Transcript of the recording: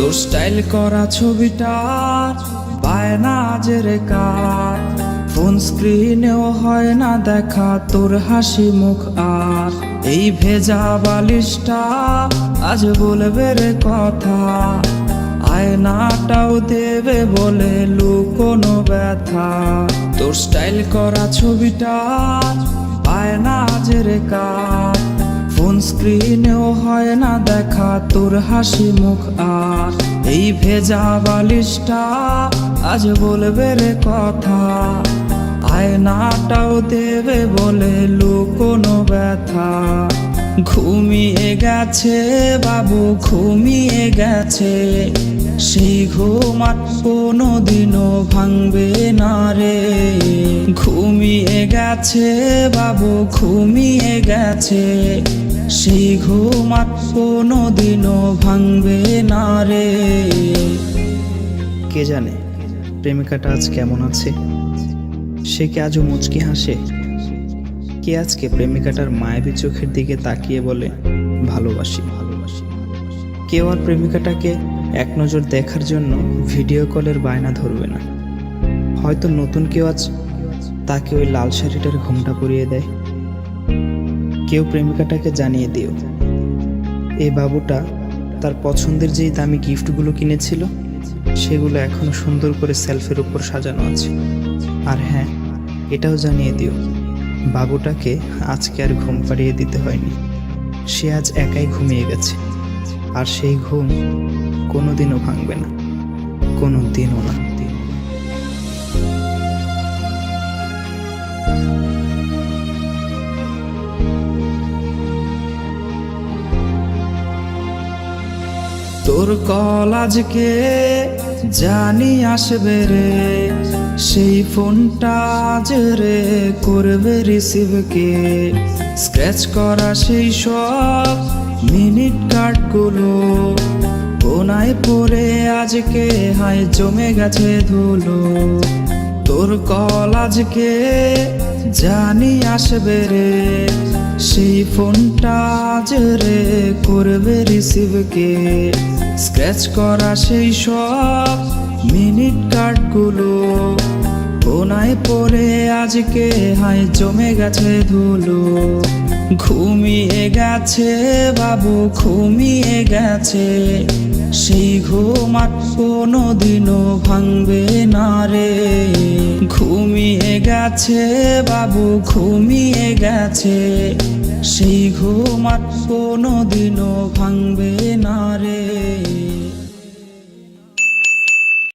তোর স্টাইল করা ছবিটা বায়না জেরে কার, ফোন স্ক্রিনেও হয় না দেখা তোর হাসি মুখ। আর এই ভেজা বালিশটা আজ বলবে রে কথা, আয়নাটাও দেবে বলে লুকোনো ব্যথা। তোর স্টাইল করা ছবিটা বায়না জেরে কার, ফোন স্ক্রিনেও হয় না দেখা তোর হাসি মুখ। আর এই ভেজা বালিশটা আজ বলবে রে কথা, আয়নাটাও দেবে বলে লুকোনো ব্যথা। ঘুমিয়ে গেছে বাবু ঘুমিয়ে গেছে, সেই ঘুম আর কোনোদিনও ভাঙবে না রে। ঘুমিয়ে গেছে বাবু ঘুমিয়ে গেছে, সেই ঘুম আর কোনোদিনও ভাঙবে না রে। কে জানে প্রেমিকাটা আজ কেমন আছে, সে কি আজও মুচকি হাসে? কে আজকে প্রেমিকাটার মায়াবী চোখের দিকে তাকিয়ে বলে ভালোবাসি ভালোবাসি? কেউ আর প্রেমিকাটাকে এক নজর দেখার জন্য ভিডিও কলের বায়না ধরবে না। হয়তো নতুন কেউ আজ তাকে ওই লাল শাড়িটার ঘোমটা পরিয়ে দেয়। কেউ প্রেমিকাটাকে জানিয়ে দিও এই বাবুটা তার পছন্দের যেই দামি গিফটগুলো কিনেছিল সেগুলো এখনো সুন্দর করে সেলফের উপর সাজানো আছে। আর হ্যাঁ, এটাও জানিয়ে দিও বাবুটাকে আজকে আর ঘুম পাড়িয়ে দিতে হয়নি, সে আজ একাই ঘুমিয়ে গেছে। আর সেই ঘুম কোনোদিনও ভাঙবে না, কোনোদিনও না। তোর কল আজকে জানি আসবে রে, সেই ফোনটা আজ রে করবে রিসিভ কে। স্ক্র্যাচ করা সেই সব মিনিট কার্ডগুলো কোনায় পড়ে আজকে হাই জমে গেছে ধুলো। তোর কল আজকে জানি আসবে রে, সেই ফোনটা আজ রে করবে রিসিভ কে। স্ক্র্যাচ করা সেই সব মিনিট কার্ডগুলো কোনায় পড়ে আজকে হাই জমে গেছে ধুলো। ঘুমিয়ে গেছে বাবু ঘুমিয়ে গেছে, সেই ঘুম আর কোনোদিনও ভাঙবে না রে। ঘুমিয়ে গেছে বাবু ঘুমিয়ে গেছে, সেই ঘুম আর কোনোদিনও ভাঙবে না রে।